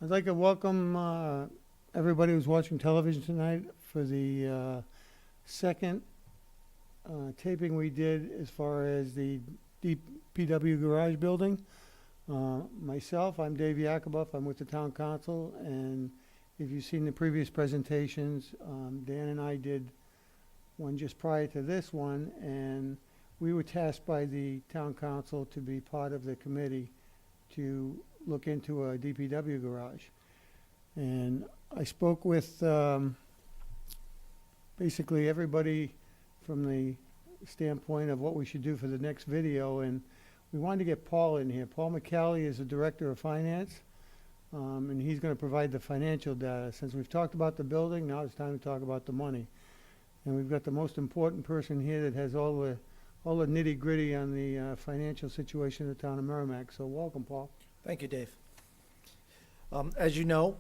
I'd like to welcome everybody who's watching television tonight for the second taping we did as far as the DPW garage building. Myself, I'm Dave Yakuboff. I'm with the town council, and if you've seen the previous presentations, Dan and I did one just prior to this one, and we were tasked by the town council to be part of the committee to look into a DPW garage. And I spoke with basically everybody from the standpoint of what we should do for the next video, and we wanted to get Paul in here. Paul McCallie is the Director of Finance, and he's going to provide the financial data. Since we've talked about the building, now it's time to talk about the money. And we've got the most important person here that has all the nitty-gritty on the financial situation of the town of Merrimack. So welcome, Paul. Thank you, Dave. As you know,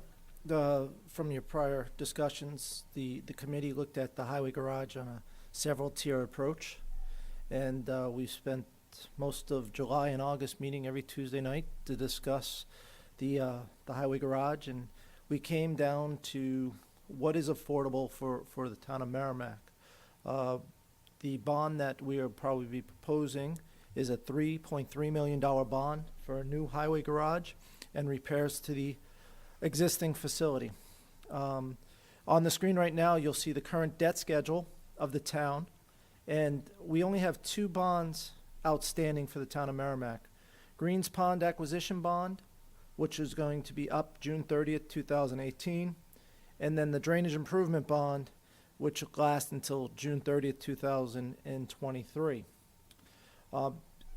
from your prior discussions, the committee looked at the highway garage on a several-tier approach, and we spent most of July and August meeting every Tuesday night to discuss the highway garage, and we came down to what is affordable for the town of Merrimack. The bond that we will probably be proposing is a $3.3 million bond for a new highway garage and repairs to the existing facility. On the screen right now, you'll see the current debt schedule of the town, and we only have two bonds outstanding for the town of Merrimack. Greens Pond Acquisition Bond, which is going to be up June 30th, 2018, and then the Drainage Improvement Bond, which will last until June 30th, 2023.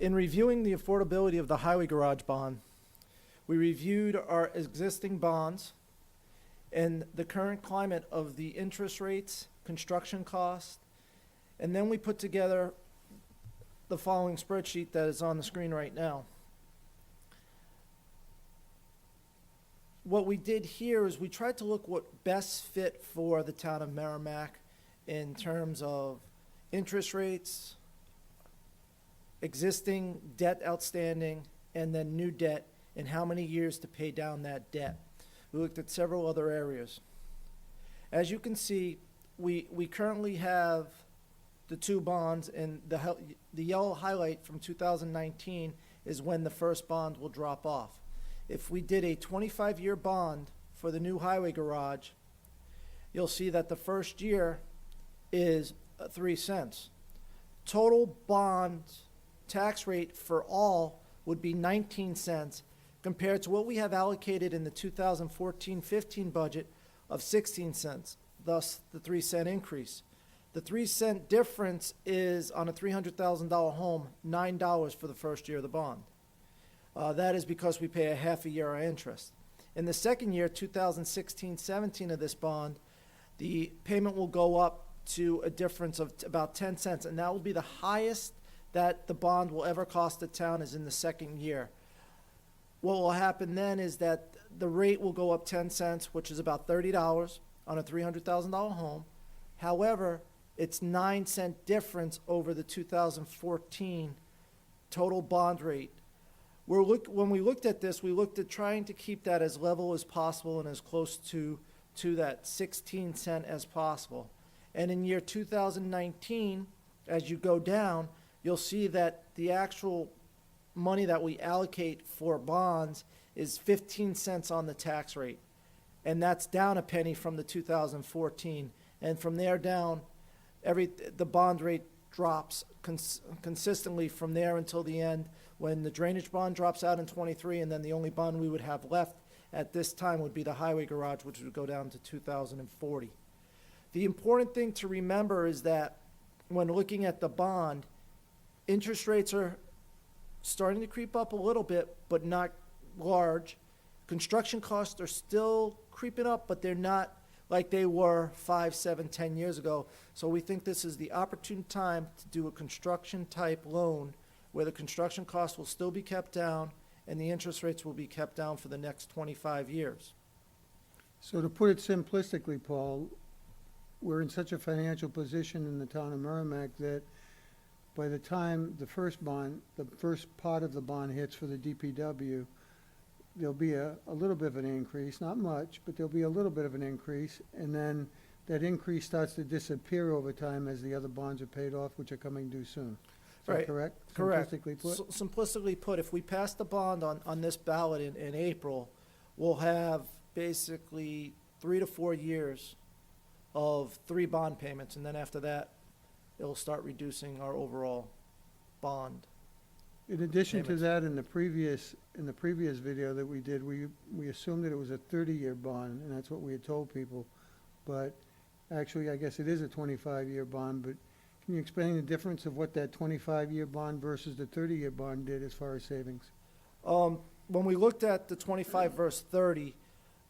In reviewing the affordability of the highway garage bond, we reviewed our existing bonds and the current climate of the interest rates, construction costs, and then we put together the following spreadsheet that is on the screen right now. What we did here is we tried to look what best fit for the town of Merrimack in terms of interest rates, existing debt outstanding, and then new debt, and how many years to pay down that debt. We looked at several other areas. As you can see, we currently have the two bonds, and the yellow highlight from 2019 is when the first bond will drop off. If we did a 25-year bond for the new highway garage, you'll see that the first year is 3 cents. Total bond tax rate for all would be 19 cents compared to what we have allocated in the 2014-15 budget of 16 cents, thus the 3 cent increase. The 3 cent difference is on a $300,000 home, $9 for the first year of the bond. That is because we pay a half a year of interest. In the second year, 2016-17 of this bond, the payment will go up to a difference of about 10 cents, and that will be the highest that the bond will ever cost the town is in the second year. What will happen then is that the rate will go up 10 cents, which is about $30 on a $300,000 home. However, it's 9 cent difference over the 2014 total bond rate. When we looked at this, we looked at trying to keep that as level as possible and as close to that 16 cent as possible. And in year 2019, as you go down, you'll see that the actual money that we allocate for bonds is 15 cents on the tax rate. And that's down a penny from the 2014. And from there down, the bond rate drops consistently from there until the end, when the drainage bond drops out in 23, and then the only bond we would have left at this time would be the highway garage, which would go down to 2040. The important thing to remember is that when looking at the bond, interest rates are starting to creep up a little bit, but not large. Construction costs are still creeping up, but they're not like they were 5, 7, 10 years ago. So we think this is the opportune time to do a construction type loan where the construction costs will still be kept down and the interest rates will be kept down for the next 25 years. So to put it simplistically, Paul, we're in such a financial position in the town of Merrimack that by the time the first part of the bond hits for the DPW, there'll be a little bit of an increase, not much, but there'll be a little bit of an increase, and then that increase starts to disappear over time as the other bonds are paid off, which are coming due soon. Is that Right. correct? Correct. Simplistically put? Simplistically put, if we pass the bond on this ballot in April, we'll have basically 3 to 4 years of 3 bond payments, and then after that, it'll start reducing our overall bond. In addition to payments. that, in the previous video that we did, we assumed that it was a 30-year bond, and that's what we had told people. But actually, I guess it is a 25-year bond, but can you explain the difference of what that 25-year bond versus the 30-year bond did as far as savings? When we looked at the 25 versus 30,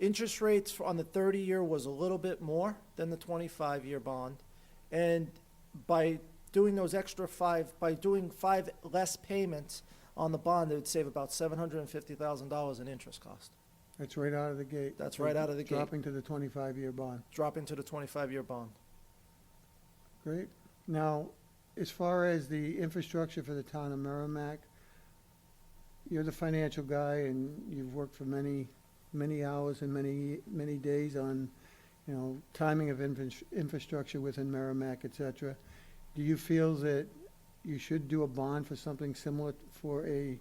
interest rates on the 30-year was a little bit more than the 25-year bond. And by doing those extra 5, by doing 5 less payments on the bond, it would save about $750,000 in interest cost, That's right out of the gate. That's So right out of the gate. Dropping to the 25-year bond. dropping to the 25-year bond. Great. Now, as far as the infrastructure for the town of Merrimack, you're the financial guy, and you've worked for many hours and many days on, timing of infrastructure within Merrimack, et cetera. Do you feel that you should do a bond for something similar for a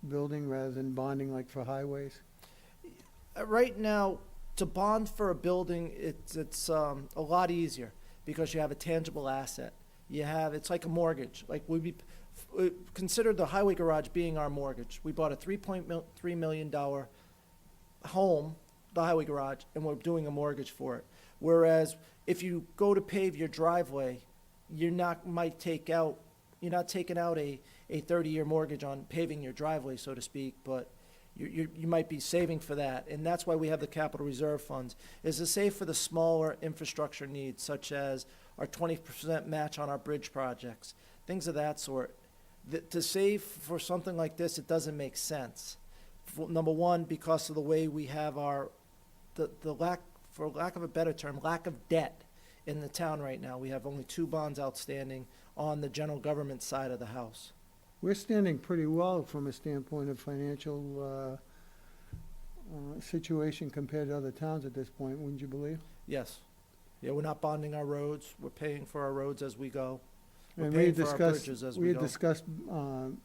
building rather than bonding like for highways? Right now, to bond for a building, it's a lot easier because you have a tangible asset. It's like a mortgage. Like consider the highway garage being our mortgage. We bought a $3.3 million home, the highway garage, and we're doing a mortgage for it. Whereas if you go to pave your driveway, you're not taking out a 30-year mortgage on paving your driveway, so to speak, but you might be saving for that. And that's why we have the capital reserve funds, is to save for the smaller infrastructure needs, such as our 20% match on our bridge projects, things of that sort. To save for something like this, it doesn't make sense. Number one, because of the way we have the lack, for lack of a better term, lack of debt in the town right now. We have only 2 bonds outstanding on the general government side of the house. We're standing pretty well from a standpoint of financial situation compared to other towns at this point, wouldn't you believe? Yes. Yeah, we're not bonding our roads. We're paying for our roads as we go. We're And paying for our bridges as we had go. discussed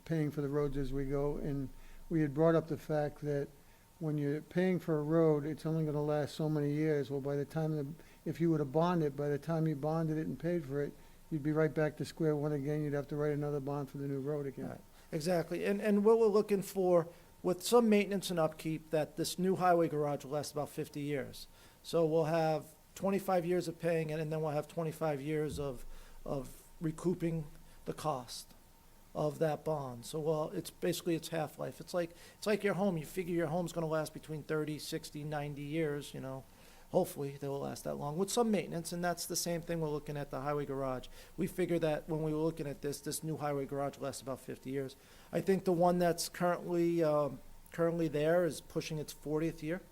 paying for the roads as we go, and we had brought up the fact that when you're paying for a road, it's only gonna last so many years. Well, by the time, if you were to bond it, by the time you bonded it and paid for it, you'd be right back to square one again. You'd have to write another bond for the new road again. Right. Exactly. And what we're looking for, with some maintenance and upkeep, that this new highway garage will last about 50 years. So we'll have 25 years of paying it, and then we'll have 25 years of recouping the cost of that bond. So, well, it's basically its half-life. It's like your home. You figure your home's gonna last between 30, 60, 90 years, Hopefully, they will last that long, with some maintenance, and that's the same thing we're looking at the highway garage. We figured that when we were looking at this new highway garage lasts about 50 years. I think the one that's currently there is pushing its 40th year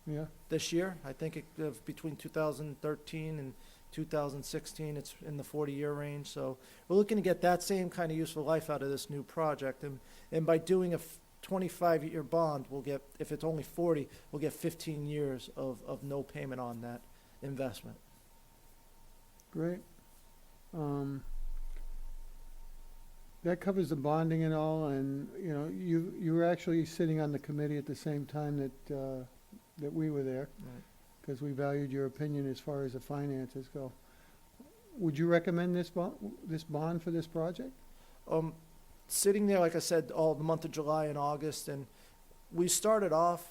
Yeah, this year. I think between 2013 and 2016, it's in the 40-year range. So we're looking to get that same kind of useful life out of this new project. And by doing a 25-year bond, we'll get, if it's only 40, we'll get 15 years of no payment on that investment. great. That covers the bonding and all, and, you were actually sitting on the committee at the same time that we were there, Right. because we valued your opinion as far as the finances go. Would you recommend this bond for this project? Sitting there, like I said, all the month of July and August, and we started off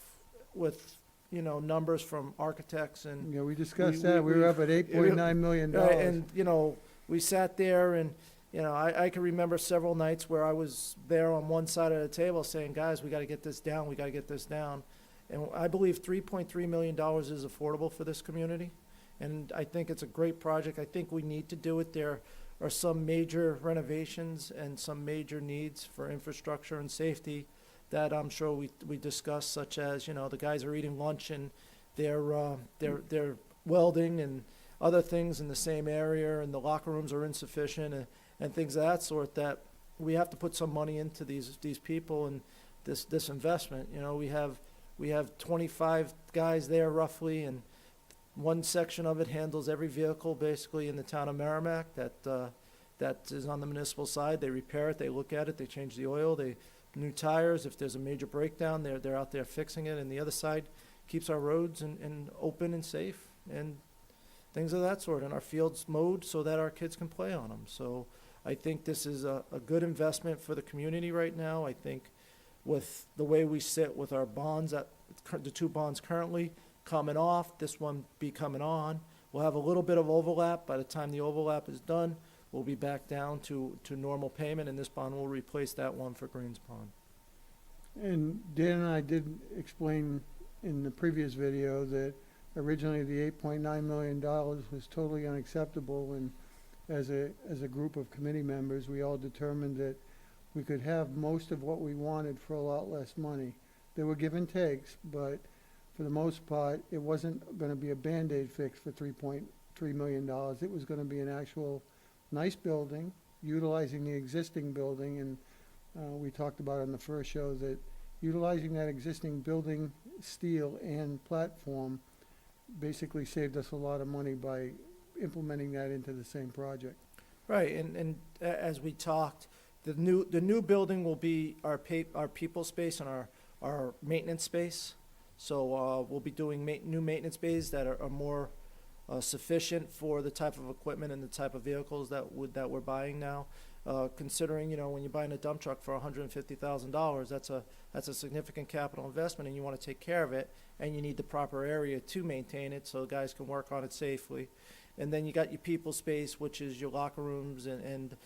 with, numbers from architects and Yeah, we discussed we- that. We were we- up at $8.9 million. Right, and, we sat there and, I can remember several nights where I was there on one side of the table saying, guys, we gotta get this down, we gotta get this down. And I believe $3.3 million is affordable for this community. And I think it's a great project. I think we need to do it. There are some major renovations and some major needs for infrastructure and safety that I'm sure we discussed, such as, the guys are eating lunch and they're welding and other things in the same area, and the locker rooms are insufficient, and things of that sort, that we have to put some money into these people and this investment. We have We have 25 guys there roughly, and one section of it handles every vehicle basically in the town of Merrimack that is on the municipal side. They repair it, they look at it, they change the oil, they new tires. If there's a major breakdown, they're out there fixing it. And the other side keeps our roads and open and safe and things of that sort. And our fields mowed so that our kids can play on them. So I think this is a good investment for the community right now. I think with the way we sit with our bonds, the two bonds currently coming off, this one be coming on, we'll have a little bit of overlap. By the time the overlap is done, we'll be back down to normal payment, and this bond will replace that one for Greens Pond. And Dan and I did explain in the previous video that originally the $8.9 million was totally unacceptable, and as a group of committee members, we all determined that we could have most of what we wanted for a lot less money. There were give and takes, but for the most part, it wasn't gonna be a Band-Aid fix for $3.3 million. It was gonna be an actual nice building, utilizing the existing building, and we talked about on the first show that utilizing that existing building, steel and platform basically saved us a lot of money by implementing that into the same project. Right, and as we talked, the new building will be our people space and our maintenance space. So we'll be doing new maintenance bays that are more sufficient for the type of equipment and the type of vehicles that we're buying now. Considering, when you're buying a dump truck for $150,000, that's a significant capital investment, and you want to take care of it, and you need the proper area to maintain it so guys can work on it safely. And then you got your people space, which is your locker rooms and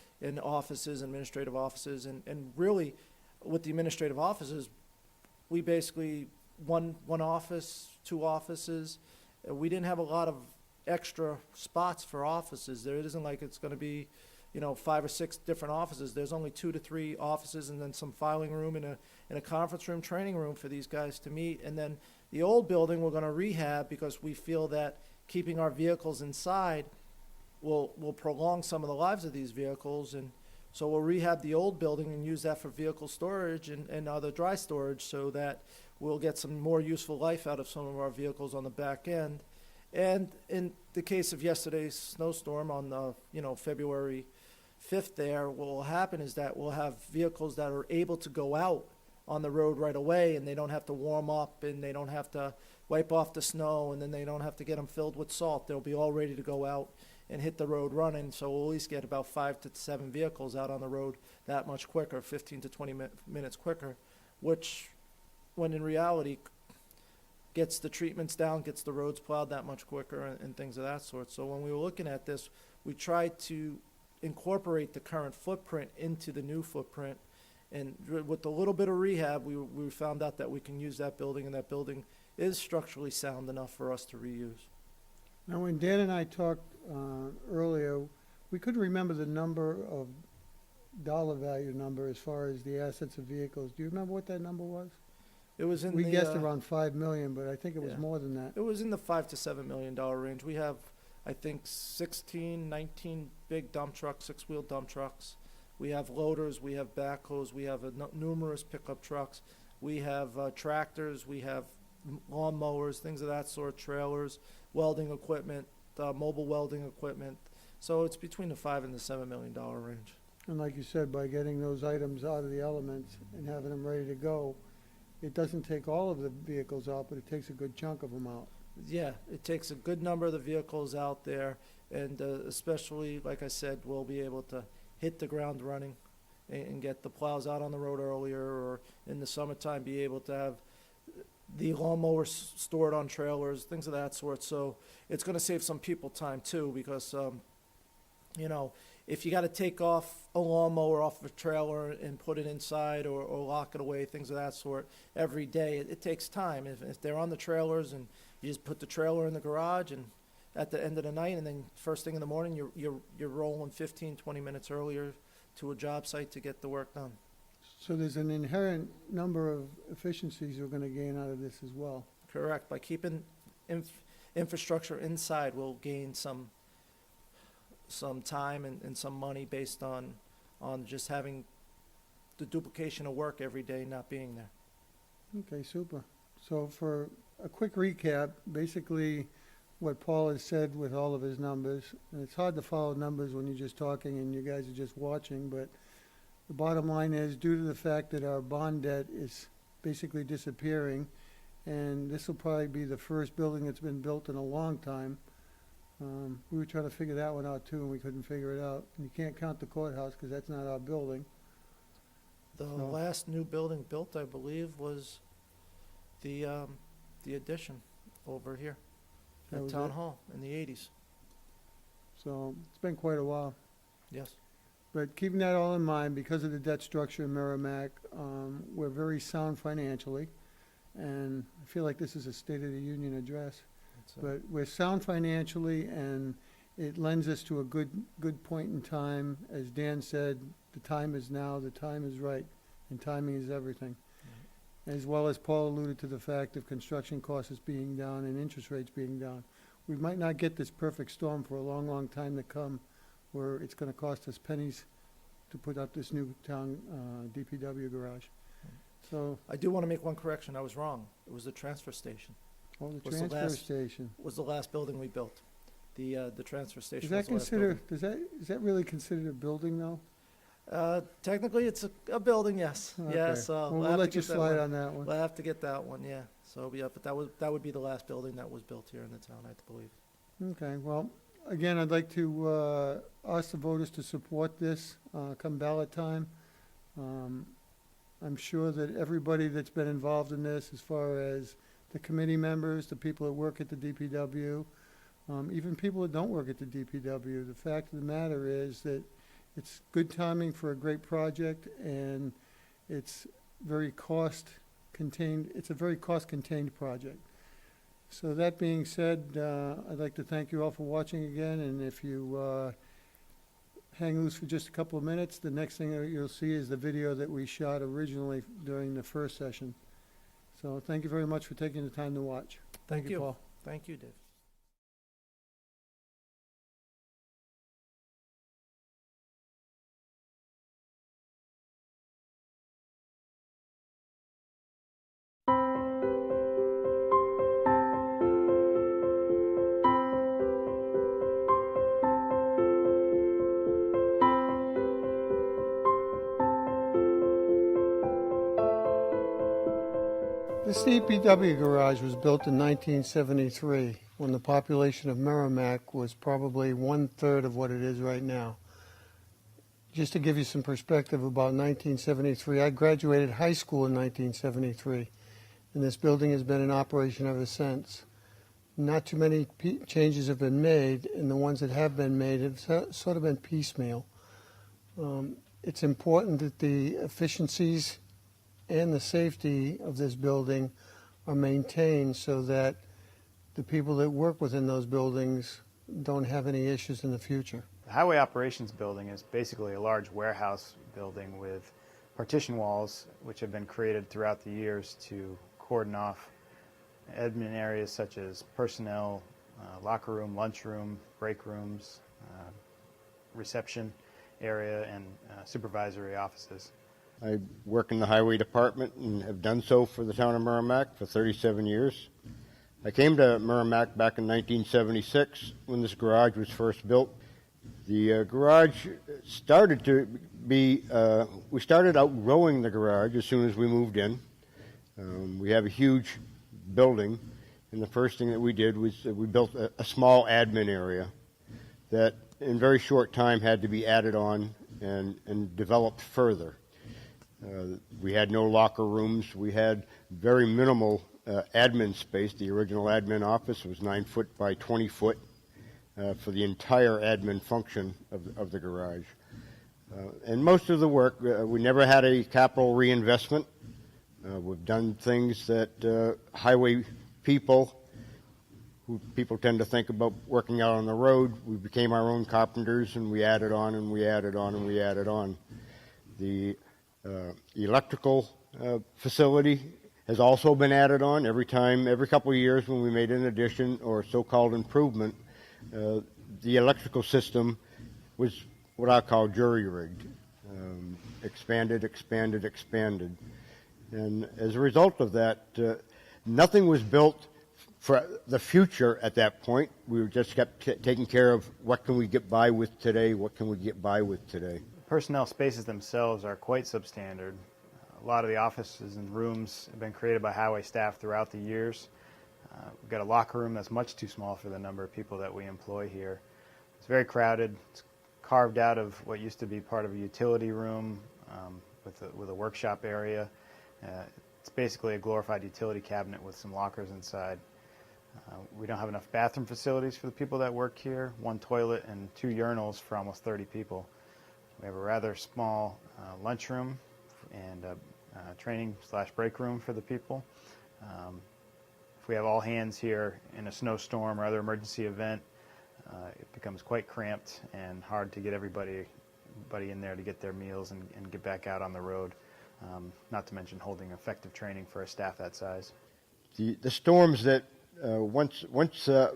offices, administrative offices, and really with the administrative offices, we basically one office, two offices. We didn't have a lot of extra spots for offices. There isn't like it's going to be 5 or 6 different offices. There's only 2 to 3 offices, and then some filing room and a conference room, training room for these guys to meet. And then the old building we're going to rehab because we feel that keeping our vehicles inside will prolong some of the lives of these vehicles. And so we'll rehab the old building and use that for vehicle storage and other dry storage so that we'll get some more useful life out of some of our vehicles on the back end. And in the case of yesterday's snowstorm on February 5th there, what will happen is that we'll have vehicles that are able to go out on the road right away, and they don't have to warm up, and they don't have to wipe off the snow, and then they don't have to get them filled with salt. They'll be all ready to go out and hit the road running. So we'll at least get about 5 to 7 vehicles out on the road that much quicker, 15 to 20 minutes quicker, which, when in reality, gets the treatments down, gets the roads plowed that much quicker, and things of that sort. So when we were looking at this, we tried to incorporate the current footprint into the new footprint. And with a little bit of rehab, we found out that we can use that building, and that building is structurally sound enough for us to reuse. Now, when Dan and I talked earlier, we couldn't remember the dollar value number as far as the assets of vehicles. Do you remember what that number was? It was in We guessed around 5 million, but I think it was yeah. more than that. It was in the $5 to $7 million range. We have, I think, 16, 19 big dump trucks, 6-wheel dump trucks. We have loaders, we have backhoes, we have numerous pickup trucks. We have tractors, we have lawn mowers, things of that sort, trailers, welding equipment, mobile welding equipment. So it's between the $5 and the $7 million range. And like you said, by getting those items out of the elements and having them ready to go, it doesn't take all of the vehicles out, but it takes a good chunk of them out. Yeah, it takes a good number of the vehicles out there, and especially, like I said, we'll be able to hit the ground running and get the plows out on the road earlier, or in the summertime be able to have the lawnmowers stored on trailers, things of that sort. So it's going to save some people time too, because if you got to take off a lawnmower off of a trailer and put it inside or lock it away, things of that sort, every day, it takes time. If they're on the trailers and you just put the trailer in the garage and at the end of the night, and then first thing in the morning, you're rolling 15, 20 minutes earlier to a job site to get the work done. So there's an inherent number of efficiencies we're going to gain out of this as well. Correct. By keeping infrastructure inside, we'll gain some time and some money based on just having the duplication of work every day not being there. Okay, super. So for a quick recap, basically what Paul has said with all of his numbers, and it's hard to follow numbers when you're just talking and you guys are just watching, but the bottom line is, due to the fact that our bond debt is basically disappearing, and this will probably be the first building that's been built in a long time. We were trying to figure that one out too, and we couldn't figure it out. And you can't count the courthouse because that's not our building. The So- last new building built, I believe, was the addition over here That at was Town it? Hall in the 80s. So it's been quite a while. Yes. But keeping that all in mind, because of the debt structure in Merrimack, we're very sound financially. And I feel like this is a State of the Union address. That's it. But we're sound financially, and it lends us to a good point in time. As Dan said, the time is now, the time is right, and timing is everything. As well as Paul alluded to the fact of construction costs being down and interest rates being down. We might not get this perfect storm for a long, long time to come, where it's gonna cost us pennies to put up this new town DPW garage. So, I do want to make one correction. I was wrong. It was the transfer station. the What's the transfer last- station. Was the last building we built. The transfer station Is was that the last building. is that really considered a building though? Technically, it's a building, yes. Okay. Yeah, so Well, we'll we'll have to let you get that slide one. on that one. We'll have to get that one, yeah. So, yeah, but that would be the last building that was built here in the town, I believe. Okay, well, again, I'd like to ask the voters to support this come ballot time. I'm sure that everybody that's been involved in this, as far as the committee members, the people that work at the DPW, even people that don't work at the DPW, the fact of the matter is that it's good timing for a great project, and it's very cost-contained, it's a very cost-contained project. So that being said, I'd like to thank you all for watching again, and if you hang loose for just a couple of minutes, the next thing that you'll see is the video that we shot originally during the first session. So thank you very much for taking the time to watch. Thank you. Paul. Thank you, Dave. This DPW garage was built in 1973, when the population of Merrimack was probably 1/3 of what it is right now. Just to give you some perspective about 1973, I graduated high school in 1973, and this building has been in operation ever since. Not too many changes have been made, and the ones that have been made have sort of been piecemeal. It's important that the efficiencies and the safety of this building are maintained so that the people that work within those buildings don't have any issues in the future. The Highway Operations Building is basically a large warehouse building with partition walls which have been created throughout the years to cordon off admin areas such as personnel, locker room, lunchroom, break rooms, reception area, and supervisory offices. I work in the highway department and have done so for the town of Merrimack for 37 years. I came to Merrimack back in 1976 when this garage was first built. The garage started to be, we started outgrowing the garage as soon as we moved in. We have a huge building, and the first thing that we did was we built a small admin area that in very short time had to be added on and developed further. We had no locker rooms. We had very minimal admin space. The original admin office was 9 foot by 20 foot for the entire admin function of the garage. And most of the work, we never had a capital reinvestment. We've done things that highway people, who people tend to think about working out on the road, we became our own carpenters, and we added on and we added on and we added on. The electrical facility has also been added on every couple of years when we made an addition or so-called improvement. The electrical system was what I call jury-rigged, expanded. And as a result of that, Nothing was built for the future at that point. We were just kept taking care of what can we get by with today, what can we get by with today. Personnel spaces themselves are quite substandard. A lot of the offices and rooms have been created by highway staff throughout the years. We've got a locker room that's much too small for the number of people that we employ here. It's very crowded. It's carved out of what used to be part of a utility room with a workshop area. It's basically a glorified utility cabinet with some lockers inside. We don't have enough bathroom facilities for the people that work here, one toilet and 2 urinals for almost 30 people. We have a rather small lunchroom and a training/break room for the people. If we have all hands here in a snowstorm or other emergency event, it becomes quite cramped and hard to get everybody in there to get their meals and get back out on the road, not to mention holding effective training for a staff that size. The storms that once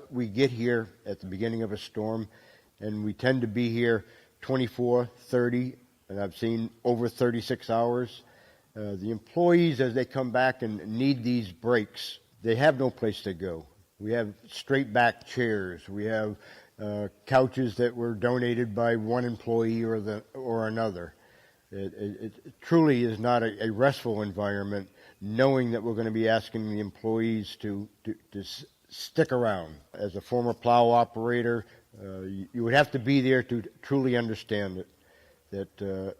we get here at the beginning of a storm, and we tend to be here 24, 30, and I've seen over 36 hours, the employees, as they come back and need these breaks, they have no place to go. We have straight back chairs. We have couches that were donated by one employee or another. It truly is not a restful environment, knowing that we're going to be asking the employees to stick around. As a former plow operator, you would have to be there to truly understand it, that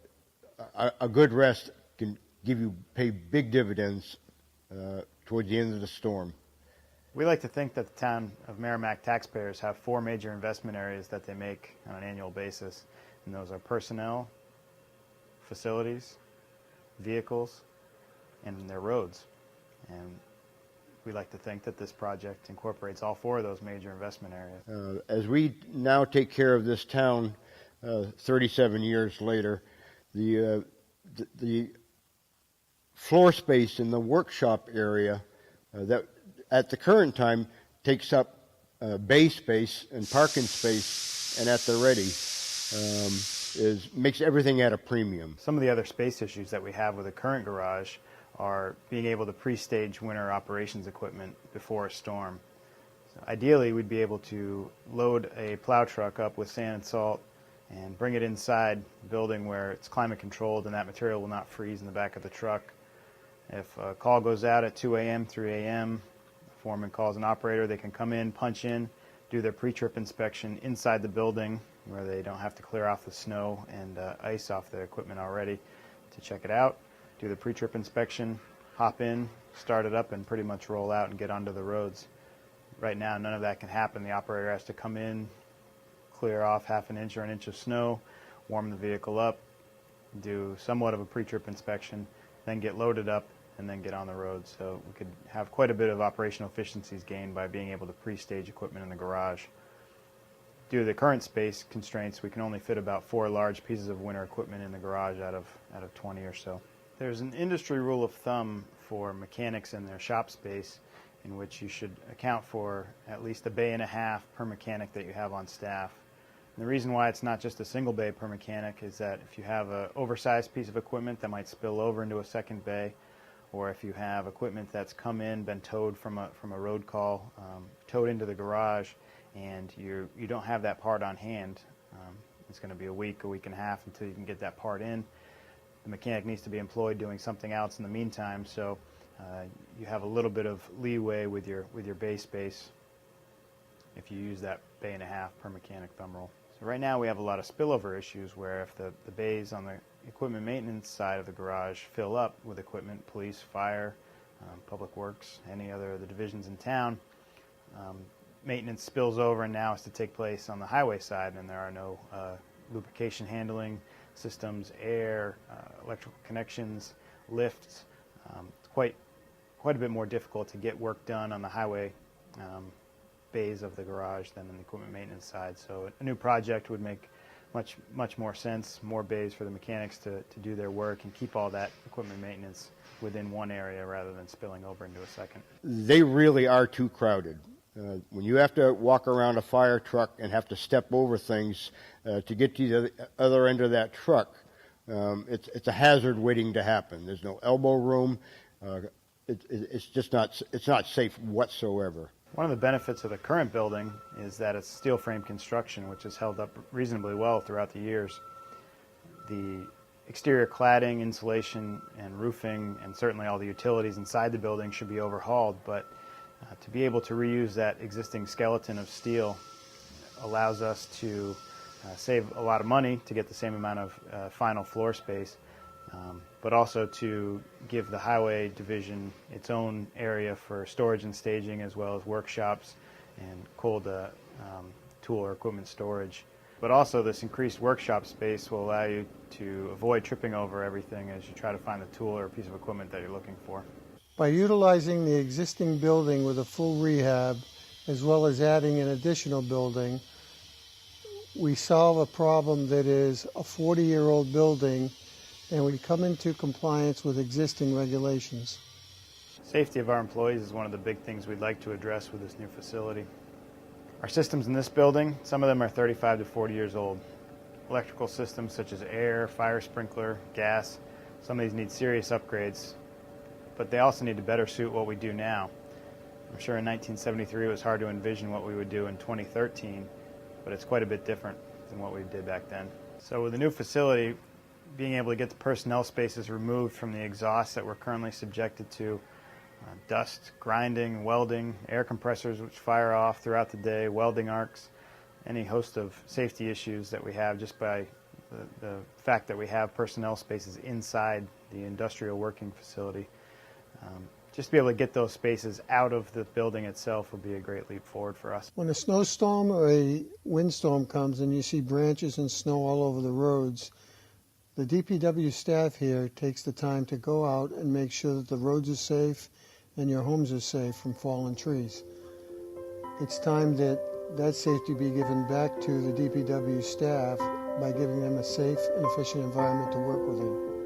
a good rest can pay big dividends towards the end of the storm. We like to think that the town of Merrimack taxpayers have 4 major investment areas that they make on an annual basis, and those are personnel, facilities, vehicles, and their roads. And we like to think that this project incorporates all 4 of those major investment areas. As we now take care of this town 37 years later, the floor space in the workshop area that at the current time takes up bay space and parking space, and at the ready makes everything at a premium. Some of the other space issues that we have with the current garage are being able to pre-stage winter operations equipment before a storm. So ideally, we'd be able to load a plow truck up with sand and salt and bring it inside the building where it's climate controlled and that material will not freeze in the back of the truck. If a call goes out at 2 a.m., 3 a.m., the foreman calls an operator, they can come in, punch in, do their pre-trip inspection inside the building where they don't have to clear off the snow and ice off their equipment already to check it out, do the pre-trip inspection, hop in, start it up, and pretty much roll out and get onto the roads. Right now, none of that can happen. The operator has to come in, clear off half an inch or an inch of snow, warm the vehicle up, do somewhat of a pre-trip inspection, then get loaded up, and then get on the road. So we could have quite a bit of operational efficiencies gained by being able to pre-stage equipment in the garage. Due to the current space constraints, we can only fit about 4 large pieces of winter equipment in the garage out of 20 or so. There's an industry rule of thumb for mechanics in their shop space in which you should account for at least a bay and a half per mechanic that you have on staff. And the reason why it's not just a single bay per mechanic is that if you have an oversized piece of equipment that might spill over into a second bay, or if you have equipment that's come in, been towed from a road call, towed into the garage, and you don't have that part on hand, it's going to be a week and a half until you can get that part in. The mechanic needs to be employed doing something else in the meantime, so you have a little bit of leeway with your bay space if you use that bay and a half per mechanic thumb rule. So right now we have a lot of spillover issues where if the bays on the equipment maintenance side of the garage fill up with equipment, police, fire, public works, any other of the divisions in town, maintenance spills over and now has to take place on the highway side, and there are no lubrication handling systems, air, electrical connections, lifts. It's quite a bit more difficult to get work done on the highway bays of the garage than on the equipment maintenance side. So a new project would make much more sense, more bays for the mechanics to do their work and keep all that equipment maintenance within one area rather than spilling over into a second. They really are too crowded. When you have to walk around a fire truck and have to step over things to get to the other end of that truck, it's a hazard waiting to happen. There's no elbow room. it's just not, it's not safe whatsoever. One of the benefits of the current building is that it's steel frame construction, which has held up reasonably well throughout the years. The exterior cladding, insulation, and roofing, and certainly all the utilities inside the building should be overhauled, but to be able to reuse that existing skeleton of steel allows us to save a lot of money to get the same amount of final floor space, but also to give the highway division its own area for storage and staging, as well as workshops and cold tool or equipment storage. But also this increased workshop space will allow you to avoid tripping over everything as you try to find the tool or piece of equipment that you're looking for. By utilizing the existing building with a full rehab, as well as adding an additional building, we solve a problem that is a 40-year-old building, and we come into compliance with existing regulations. Safety of our employees is one of the big things we'd like to address with this new facility. Our systems in this building, some of them are 35 to 40 years old. Electrical systems such as air, fire sprinkler, gas, some of these need serious upgrades, but they also need to better suit what we do now. I'm sure in 1973 it was hard to envision what we would do in 2013, but it's quite a bit different than what we did back then. So with the new facility, being able to get the personnel spaces removed from the exhausts that we're currently subjected to, dust, grinding, welding, air compressors which fire off throughout the day, welding arcs, any host of safety issues that we have just by the fact that we have personnel spaces inside the industrial working facility. Just to be able to get those spaces out of the building itself would be a great leap forward for us. When a snowstorm or a windstorm comes and you see branches and snow all over the roads, the DPW staff here takes the time to go out and make sure that the roads are safe and your homes are safe from fallen trees. It's time that that safety be given back to the DPW staff by giving them a safe and efficient environment to work within.